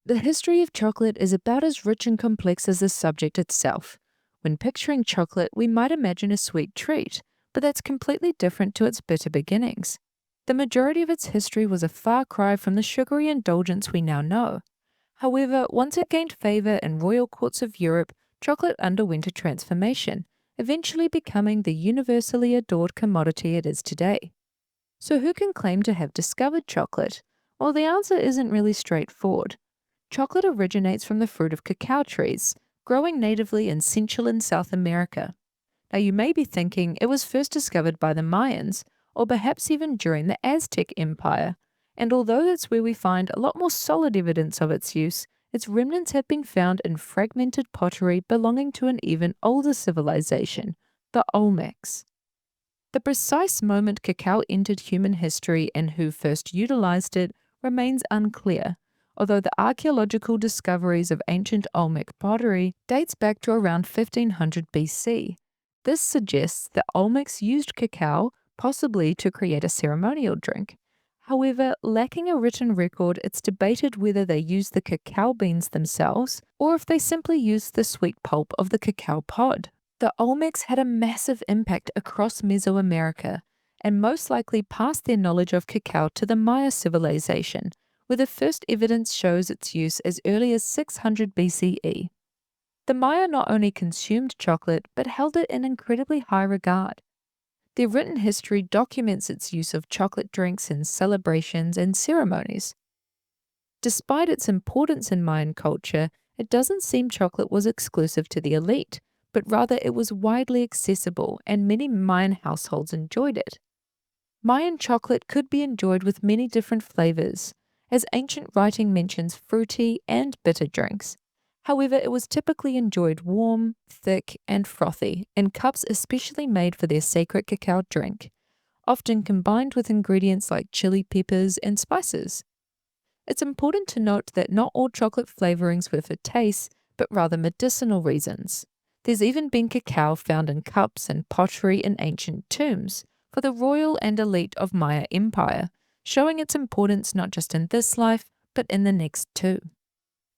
The history of chocolate is about as rich and complex as the subject itself. When picturing chocolate, we might imagine a sweet treat, but that's completely different to its bitter beginnings. The majority of its history was a far cry from the sugary indulgence we now know. However, once it gained favor in royal courts of Europe, chocolate underwent a transformation, eventually becoming the universally adored commodity it is today. So, who can claim to have discovered chocolate? Well, the answer isn't really straightforward. Chocolate originates from the fruit of cacao trees, growing natively in Central and South America. Now, you may be thinking it was first discovered by the Mayans, or perhaps even during the Aztec Empire. And although that's where we find a lot more solid evidence of its use, its remnants have been found in fragmented pottery belonging to an even older civilization, the Olmecs. The precise moment cacao entered human history and who first utilized it remains unclear, although the archaeological discoveries of ancient Olmec pottery dates back to around 1500 BC. This suggests that Olmecs used cacao, possibly to create a ceremonial drink. However, lacking a written record, it's debated whether they used the cacao beans themselves or if they simply used the sweet pulp of the cacao pod. The Olmecs had a massive impact across Mesoamerica and most likely passed their knowledge of cacao to the Maya civilization, where the first evidence shows its use as early as 600 BCE. The Maya not only consumed chocolate but held it in incredibly high regard. Their written history documents its use of chocolate drinks in celebrations and ceremonies. Despite its importance in Mayan culture, it doesn't seem chocolate was exclusive to the elite, but rather it was widely accessible and many Mayan households enjoyed it. Mayan chocolate could be enjoyed with many different flavors, as ancient writing mentions fruity and bitter drinks. However, it was typically enjoyed warm, thick, and frothy in cups especially made for their sacred cacao drink, often combined with ingredients like chili peppers and spices. It's important to note that not all chocolate flavorings were for taste, but rather medicinal reasons. There's even been cacao found in cups and pottery in ancient tombs for the royal and elite of Maya Empire, showing its importance not just in this life, but in the next too.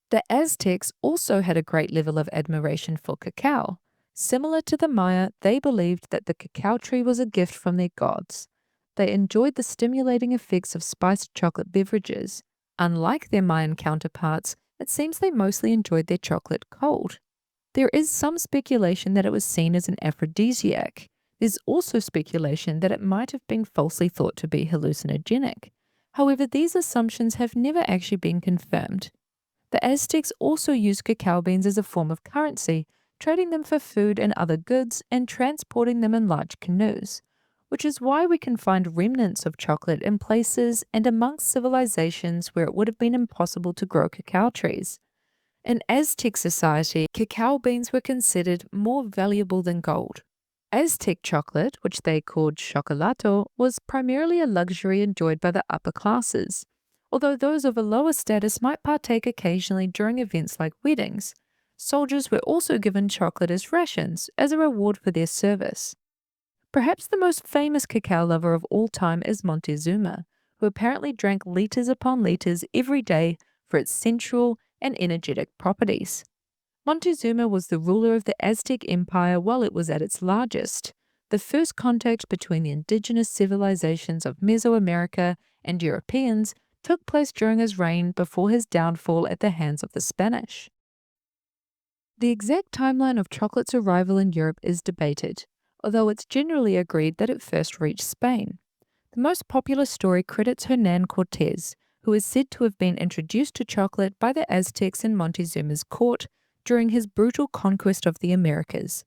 The Aztecs also had a great level of admiration for cacao. Similar to the Maya, they believed that the cacao tree was a gift from their gods. They enjoyed the stimulating effects of spiced chocolate beverages. Unlike their Mayan counterparts, it seems they mostly enjoyed their chocolate cold. There is some speculation that it was seen as an aphrodisiac. There's also speculation that it might have been falsely thought to be hallucinogenic. However, these assumptions have never actually been confirmed. The Aztecs also used cacao beans as a form of currency, trading them for food and other goods and transporting them in large canoes, which is why we can find remnants of chocolate in places and amongst civilizations where it would have been impossible to grow cacao trees. In Aztec society, cacao beans were considered more valuable than gold. Aztec chocolate, which they called chocolato, was primarily a luxury enjoyed by the upper classes, although those of a lower status might partake occasionally during events like weddings. Soldiers were also given chocolate as rations as a reward for their service. Perhaps the most famous cacao lover of all time is Montezuma, who apparently drank liters upon liters every day for its sensual and energetic properties. Montezuma was the ruler of the Aztec Empire while it was at its largest. The first contact between the indigenous civilizations of Mesoamerica and Europeans took place during his reign before his downfall at the hands of the Spanish. The exact timeline of chocolate's arrival in Europe is debated, although it's generally agreed that it first reached Spain. The most popular story credits Hernan Cortés, who is said to have been introduced to chocolate by the Aztecs in Montezuma's court during his brutal conquest of the Americas.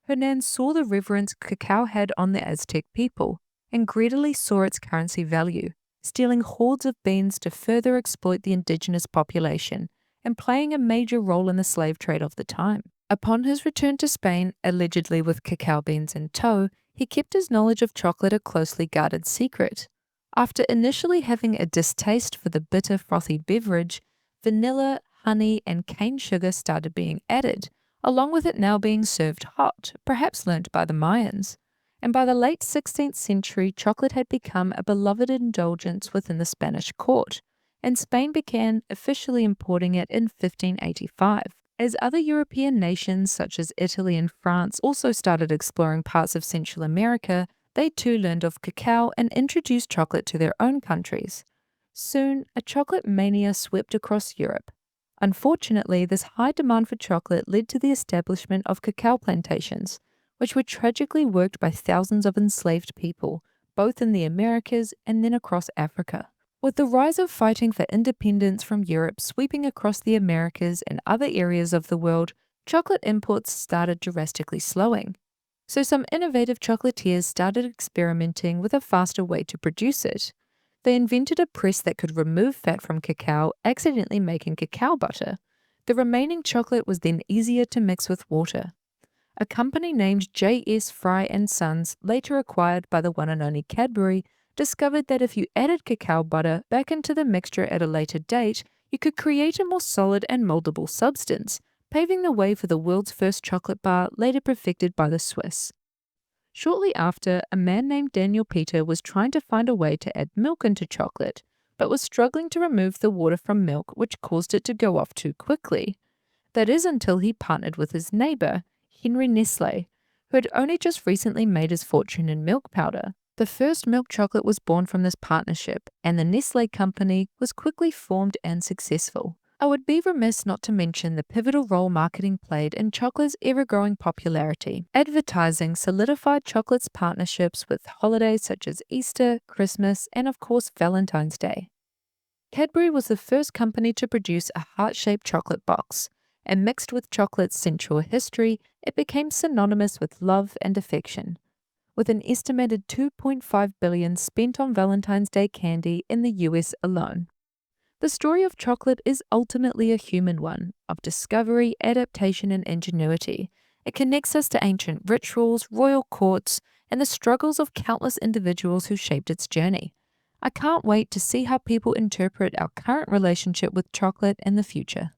Hernan saw the reverence cacao had on the Aztec people and greedily saw its currency value, stealing hordes of beans to further exploit the indigenous population and playing a major role in the slave trade of the time. Upon his return to Spain, allegedly with cacao beans in tow, he kept his knowledge of chocolate a closely guarded secret. After initially having a distaste for the bitter, frothy beverage, vanilla, honey, and cane sugar started being added, along with it now being served hot, perhaps learnt by the Mayans. And by the late 16th century, chocolate had become a beloved indulgence within the Spanish court, and Spain began officially importing it in 1585. As other European nations such as Italy and France also started exploring parts of Central America, they too learned of cacao and introduced chocolate to their own countries. Soon, a chocolate mania swept across Europe. Unfortunately, this high demand for chocolate led to the establishment of cacao plantations, which were tragically worked by thousands of enslaved people, both in the Americas and then across Africa. With the rise of fighting for independence from Europe sweeping across the Americas and other areas of the world, chocolate imports started drastically slowing. So some innovative chocolatiers started experimenting with a faster way to produce it. They invented a press that could remove fat from cacao, accidentally making cacao butter. The remaining chocolate was then easier to mix with water. A company named J.S. Fry and Sons, later acquired by the one and only Cadbury, discovered that if you added cacao butter back into the mixture at a later date, you could create a more solid and moldable substance, paving the way for the world's first chocolate bar, later perfected by the Swiss. Shortly after, a man named Daniel Peter was trying to find a way to add milk into chocolate, but was struggling to remove the water from milk, which caused it to go off too quickly. That is until he partnered with his neighbor, Henry Nestle, who had only just recently made his fortune in milk powder. The first milk chocolate was born from this partnership, and the Nestle company was quickly formed and successful. I would be remiss not to mention the pivotal role marketing played in chocolate's ever-growing popularity. Advertising solidified chocolate's partnerships with holidays such as Easter, Christmas, and of course Valentine's Day. Cadbury was the first company to produce a heart-shaped chocolate box, and mixed with chocolate's sensual history, it became synonymous with love and affection. With an estimated $2.5 billion spent on Valentine's Day candy in the US alone. The story of chocolate is ultimately a human one, of discovery, adaptation, and ingenuity. It connects us to ancient rituals, royal courts, and the struggles of countless individuals who shaped its journey. I can't wait to see how people interpret our current relationship with chocolate in the future.